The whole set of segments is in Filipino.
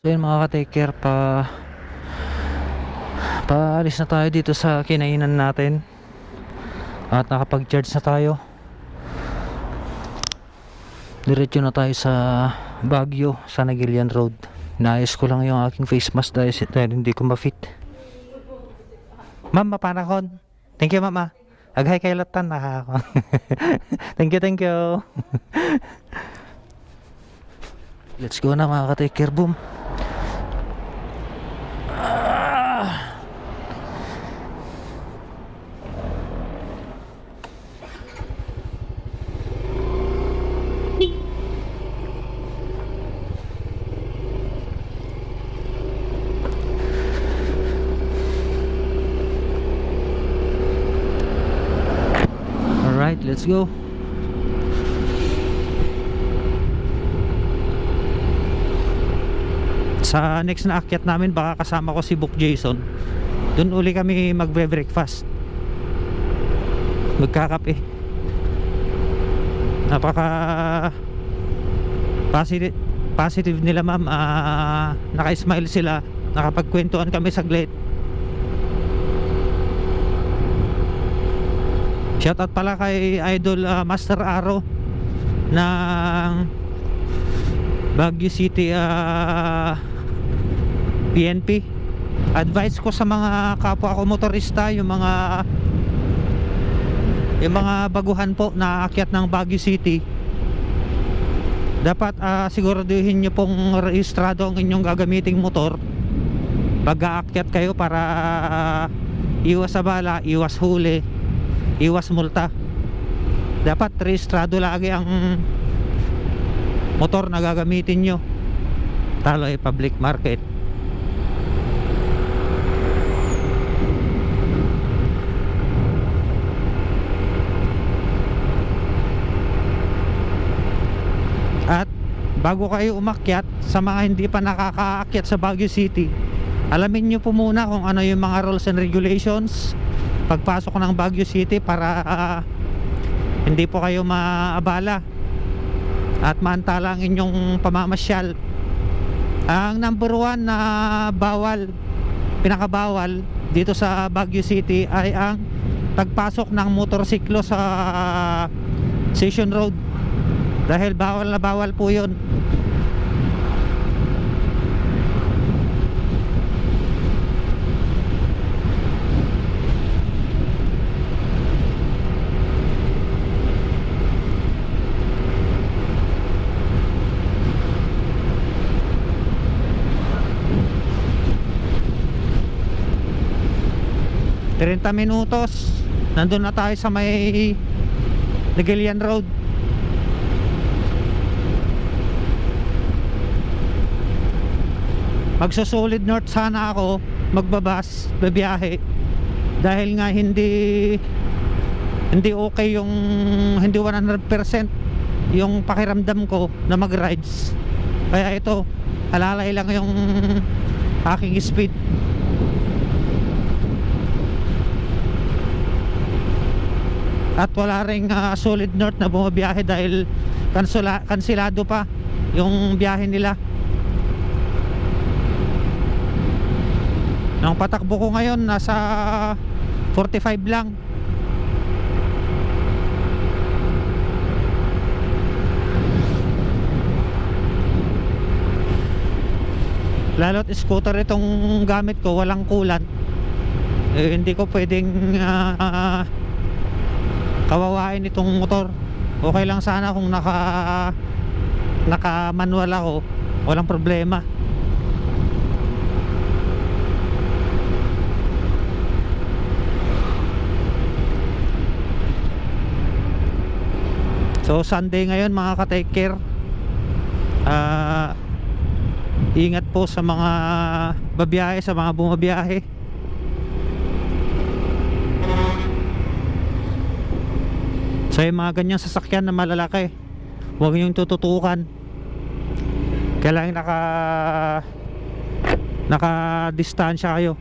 So yun mga ka-take care, paalis na tayo dito sa kinainan natin at nakapag-charge na tayo. Diretso na tayo sa Baguio, sa Nagilian Road. Naayos ko lang yung aking face mask dahil hindi ko ma-fit. Ma'am, mapanakon. Thank you, ma'am. Aghay kay Latan na ako. Thank you. Let's go na mga ka-take care, boom. Alright, let's go. Sa next na akyat namin baka kasama ko si Book Jason. Doon uli kami magbe-breakfast, magkakape. Napaka positive nila ma'am. Naka-smile sila, nakapagkwentuhan kami saglit. Shoutout pala kay Idol Master Aro ng Baguio City PNP. Advice ko sa mga kapwa ko motorista, yung mga baguhan po na aakyat ng Baguio City, dapat siguraduhin nyo pong rehistrado ang inyong gagamiting motor pag aakyat kayo para iwas abala, iwas huli, iwas multa. Dapat rehistrado lagi ang motor na gagamitin nyo, talo ay public market. At bago kayo umakyat, sa mga hindi pa nakakaakyat sa Baguio City, alamin nyo po muna kung ano yung mga rules and regulations pagpasok ng Baguio City para hindi po kayo maabala at maantala ang inyong pamamasyal. Ang number one na pinakabawal dito sa Baguio City ay ang pagpasok ng motorsiklo sa Station Road, dahil bawal na bawal po yun. Trenta minutos nandun na tayo sa may Nagilian Road. Magsusolid north sana ako, magbabas, babiyahe, dahil nga hindi okay yung, hindi 100% yung pakiramdam ko na mag-rides. Kaya ito, alalay lang yung aking speed. At wala ring solid north na bumabiyahe dahil kansilado pa yung biyahe nila. Ang patakbo ko ngayon nasa 45 lang. Lalo't scooter itong gamit ko, walang coolant. Hindi ko pwedeng kawawain itong motor. Okay lang sana kung naka manual ako, walang problema. So Sunday ngayon mga ka-take care. Ingat po sa mga babiyahe, sa mga bumabiyahe. So yung mga ganyang sasakyan na malalaki, huwag niyong tututukan. Kailangan naka-distansya kayo.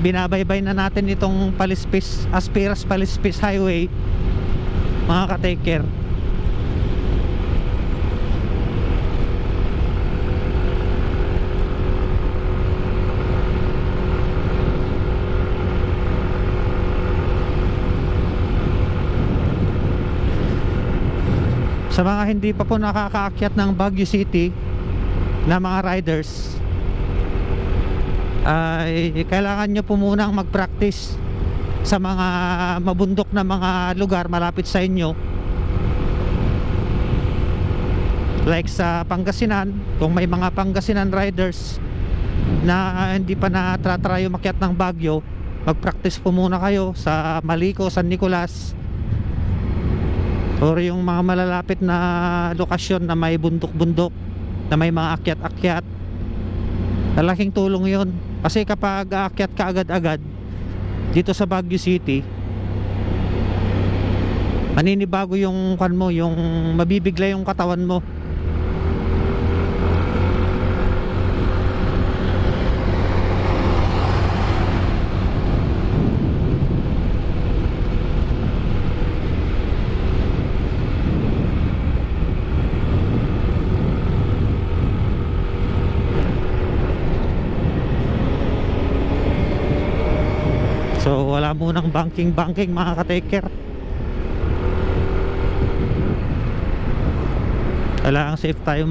binabaybay na natin itong Palispis, Aspiras Palispis Highway, mga ka-take care. Sa mga hindi pa po nakakaakyat ng Baguio City na mga riders, ay kailangan nyo po munang mag-practice sa mga mabundok na mga lugar malapit sa inyo, like sa Pangasinan. Kung may mga Pangasinan riders na hindi pa na-try umakyat ng Baguio, mag-practice po muna kayo sa Malico, San Nicolas, or yung mga malalapit na lokasyon na may bundok-bundok, na may mga akyat-akyat. Malaking tulong yun, kasi kapag aakyat ka agad-agad dito sa Baguio City, maninibago yung kan mo, yung mabibigla yung katawan mo. So wala munang banking mga ka-taker. Kailangan safe tayo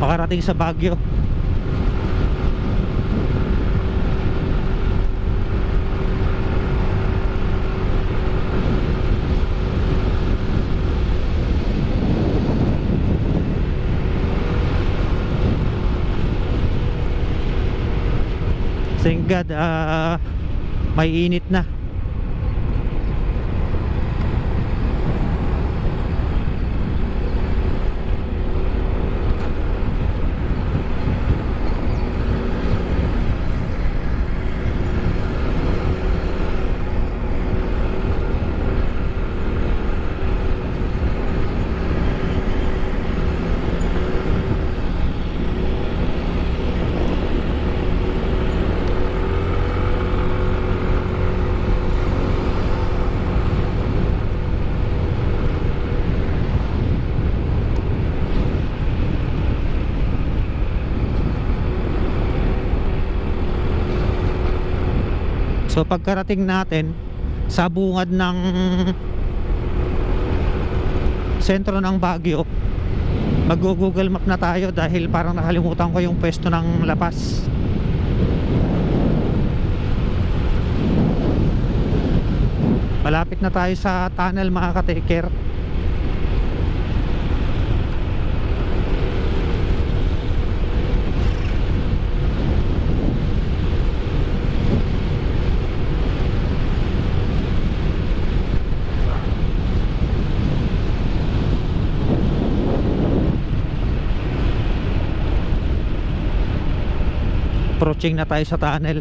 makarating sa Baguio. Thank God, may init na. So pagkarating natin sa bungad ng sentro ng Baguio, mag-Google Map na tayo dahil parang nakalimutan ko yung pwesto ng Lapas. Malapit na tayo sa tunnel mga ka-taker. Approaching na tayo sa tunnel.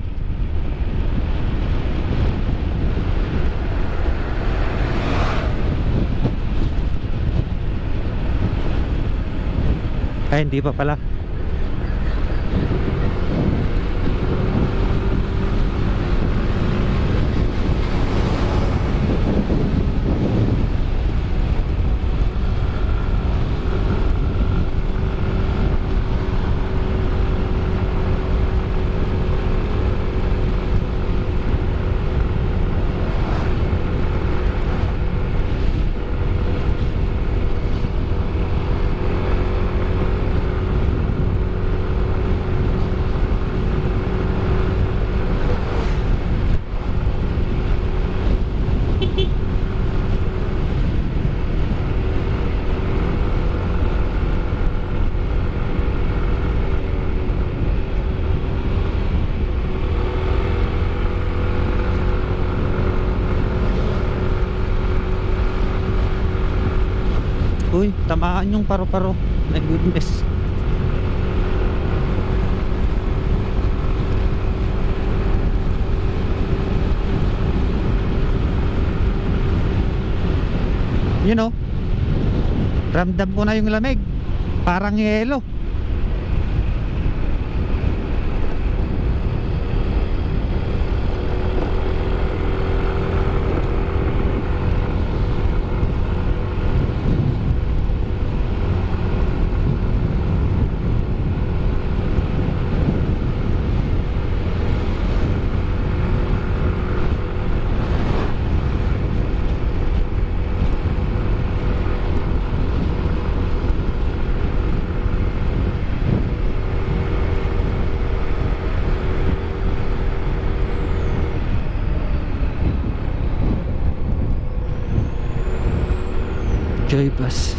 Ay, hindi pa pala. Uy, tamaan yung paro-paro. My goodness. You know, ramdam ko na yung lamig, parang yelo. Joy bus.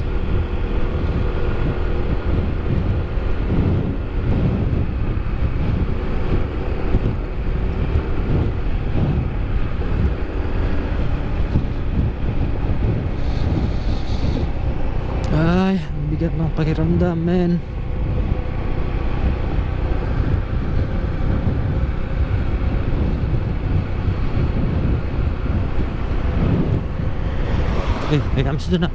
Ay, ang bigat ng pakiramdam, men. May kams doon na.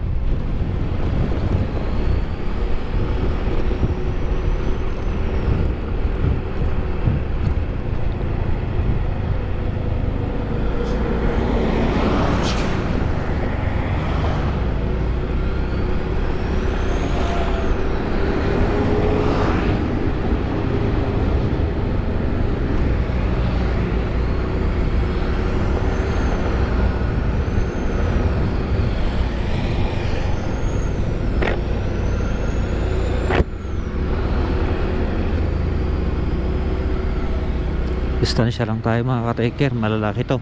Distansya lang tayo mga ka-taker, malalaki to.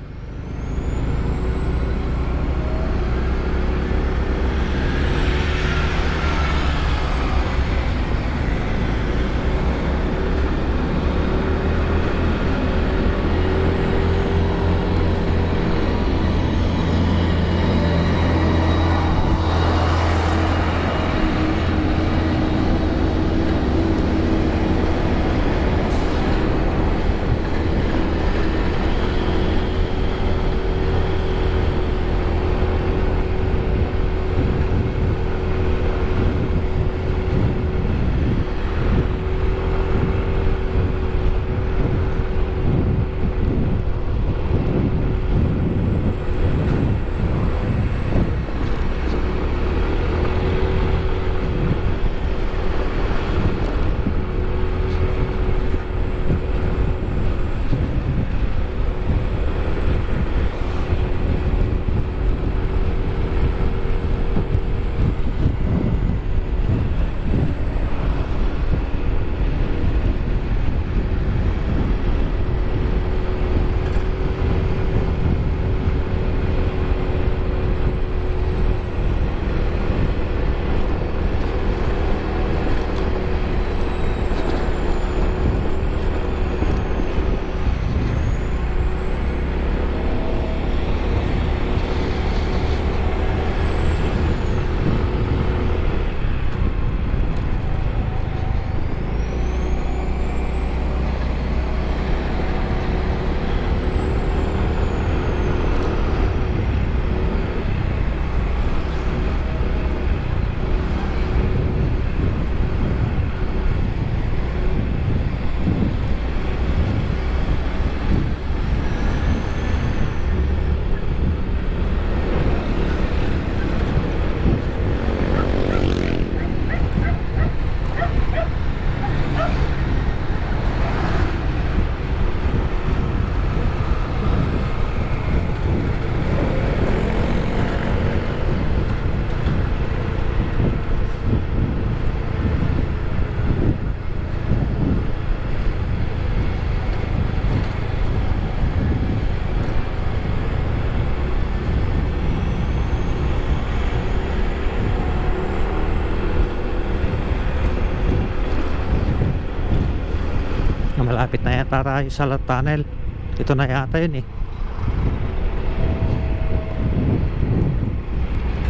Malapit na yata tayo sa tunnel. Ito na yata yun eh.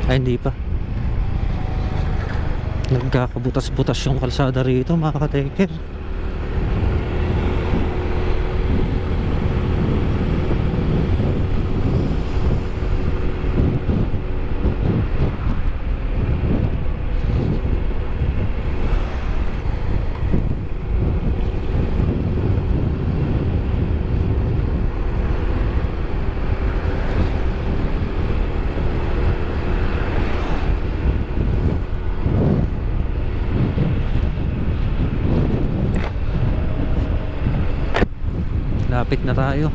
Ay hindi pa. Nagkakabutas-butas yung kalsada rito mga ka-taker. Lapit na tayo.